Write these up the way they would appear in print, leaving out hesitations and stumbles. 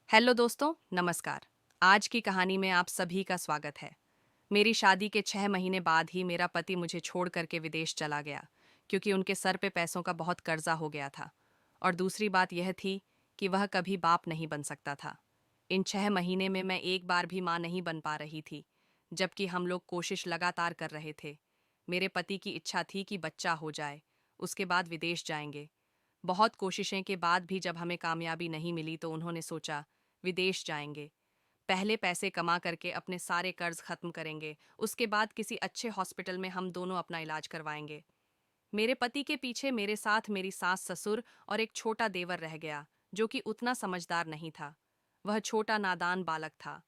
Hello दोस्तों, नमस्कार। आज की कहानी में आप सभी का स्वागत है। मेरी शादी के 6 महीने बाद ही मेरा पति मुझे छोड़ करके विदेश चला गया, क्योंकि उनके सर पे पैसों का बहुत कर्जा हो गया था। और दूसरी बात यह थी कि वह कभी बाप नहीं बन सकता था। इन 6 महीने में मैं एक बार भी माँ नहीं बन पा रही थी, जबकि हम लोग कोशिश लगातार कर रहे थे। मेरे पति की इच्छा थी कि बच्चा हो जाए, उसके बाद विदेश जाएंगे। बहुत कोशिशें के बाद भी जब हमें कामयाबी नहीं मिली तो उन्होंने सोचा, विदेश जाएंगे, पहले पैसे कमा करके अपने सारे कर्ज खत्म करेंगे, उसके बाद किसी अच्छे हॉस्पिटल में हम दोनों अपना इलाज करवाएंगे। मेरे पति के पीछे मेरे साथ मेरी सास ससुर और एक छोटा देवर रह गया, जो कि उतना समझदार नहीं था। वह छोटा नादान बालक था।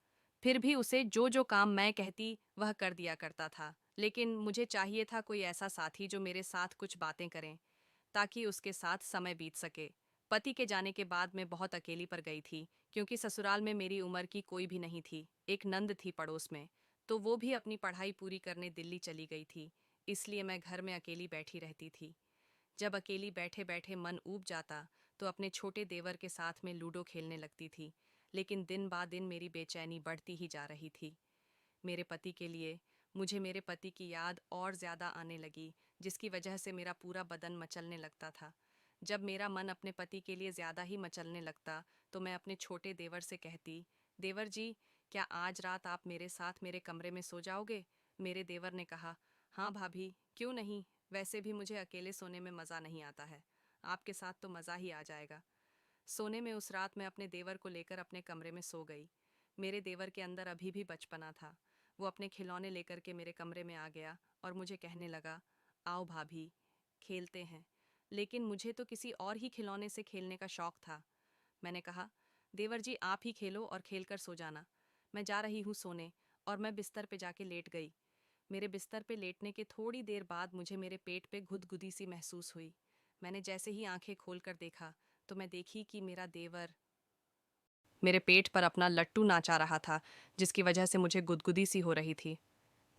फिर भी उसे जो जो काम मैं कहती वह कर दिया करता था, लेकिन मुझे चाहिए था कोई ऐसा साथी जो मेरे साथ कुछ बातें करें, ताकि उसके साथ समय बीत सके। पति के जाने के बाद मैं बहुत अकेली पर गई थी, क्योंकि ससुराल में मेरी उम्र की कोई भी नहीं थी। एक नंद थी पड़ोस में, तो वो भी अपनी पढ़ाई पूरी करने दिल्ली चली गई थी, इसलिए मैं घर में अकेली बैठी रहती थी। जब अकेली बैठे बैठे मन ऊब जाता तो अपने छोटे देवर के साथ में लूडो खेलने लगती थी, लेकिन दिन बाद दिन मेरी बेचैनी बढ़ती ही जा रही थी। मेरे पति के लिए मुझे मेरे पति की याद और ज़्यादा आने लगी, जिसकी वजह से मेरा पूरा बदन मचलने लगता था। जब मेरा मन अपने पति के लिए ज़्यादा ही मचलने लगता तो मैं अपने छोटे देवर से कहती, देवर जी, क्या आज रात आप मेरे साथ मेरे कमरे में सो जाओगे? मेरे देवर ने कहा, हाँ भाभी, क्यों नहीं। वैसे भी मुझे अकेले सोने में मज़ा नहीं आता है, आपके साथ तो मज़ा ही आ जाएगा। सोने में उस रात मैं अपने देवर को लेकर अपने कमरे में सो गई। मेरे देवर के अंदर अभी भी बचपना था। वो अपने खिलौने लेकर के मेरे कमरे में आ गया और मुझे कहने लगा, आओ भाभी, खेलते हैं। लेकिन मुझे तो किसी और ही खिलौने से खेलने का शौक था। मैंने कहा, देवर जी आप ही खेलो और खेल कर सो जाना, मैं जा रही हूँ सोने। और मैं बिस्तर पे जाके लेट गई। मेरे बिस्तर पे लेटने के थोड़ी देर बाद मुझे मेरे पेट पे गुदगुदी सी महसूस हुई। मैंने जैसे ही आंखें खोल कर देखा तो मैं देखी कि मेरा देवर मेरे पेट पर अपना लट्टू नाचा रहा था, जिसकी वजह से मुझे गुदगुदी सी हो रही थी।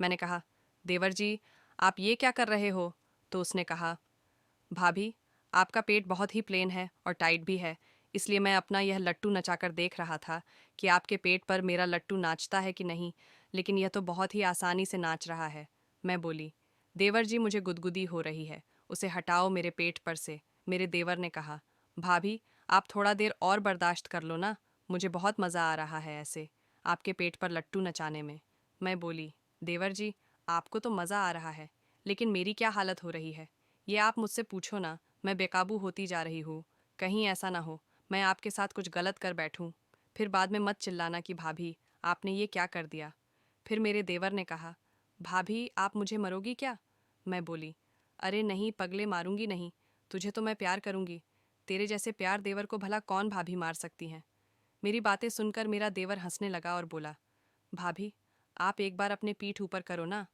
मैंने कहा, देवर जी, आप ये क्या कर रहे हो? तो उसने कहा, भाभी, आपका पेट बहुत ही प्लेन है और टाइट भी है, इसलिए मैं अपना यह लट्टू नचाकर देख रहा था कि आपके पेट पर मेरा लट्टू नाचता है कि नहीं, लेकिन यह तो बहुत ही आसानी से नाच रहा है। मैं बोली, देवर जी मुझे गुदगुदी हो रही है, उसे हटाओ मेरे पेट पर से। मेरे देवर ने कहा, भाभी, आप थोड़ा देर और बर्दाश्त कर लो ना, मुझे बहुत मज़ा आ रहा है ऐसे आपके पेट पर लट्टू नचाने में। मैं बोली, देवर जी, आपको तो मज़ा आ रहा है, लेकिन मेरी क्या हालत हो रही है, ये आप मुझसे पूछो ना। मैं बेकाबू होती जा रही हूँ। कहीं ऐसा ना हो मैं आपके साथ कुछ गलत कर बैठूं। फिर बाद में मत चिल्लाना कि भाभी, आपने ये क्या कर दिया। फिर मेरे देवर ने कहा, भाभी आप मुझे मरोगी क्या? मैं बोली, अरे नहीं पगले, मारूंगी नहीं, तुझे तो मैं प्यार करूंगी। तेरे जैसे प्यार देवर को भला कौन भाभी मार सकती हैं। मेरी बातें सुनकर मेरा देवर हंसने लगा और बोला, भाभी, आप एक बार अपने पीठ ऊपर करो ना,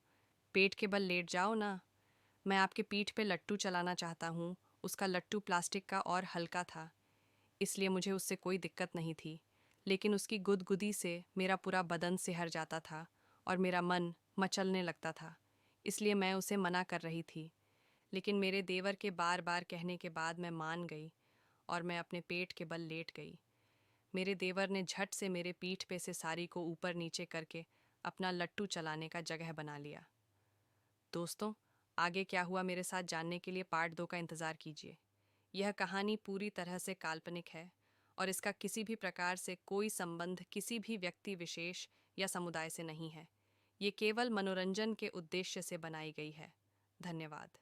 पेट के बल लेट जाओ ना। मैं आपके पीठ पे लट्टू चलाना चाहता हूँ। उसका लट्टू प्लास्टिक का और हल्का था, इसलिए मुझे उससे कोई दिक्कत नहीं थी, लेकिन उसकी गुदगुदी से मेरा पूरा बदन सिहर जाता था और मेरा मन मचलने लगता था, इसलिए मैं उसे मना कर रही थी। लेकिन मेरे देवर के बार बार कहने के बाद मैं मान गई और मैं अपने पेट के बल लेट गई। मेरे देवर ने झट से मेरे पीठ पे से साड़ी को ऊपर नीचे करके अपना लट्टू चलाने का जगह बना लिया। दोस्तों, आगे क्या हुआ मेरे साथ जानने के लिए पार्ट 2 का इंतज़ार कीजिए। यह कहानी पूरी तरह से काल्पनिक है और इसका किसी भी प्रकार से कोई संबंध किसी भी व्यक्ति विशेष या समुदाय से नहीं है। ये केवल मनोरंजन के उद्देश्य से बनाई गई है। धन्यवाद।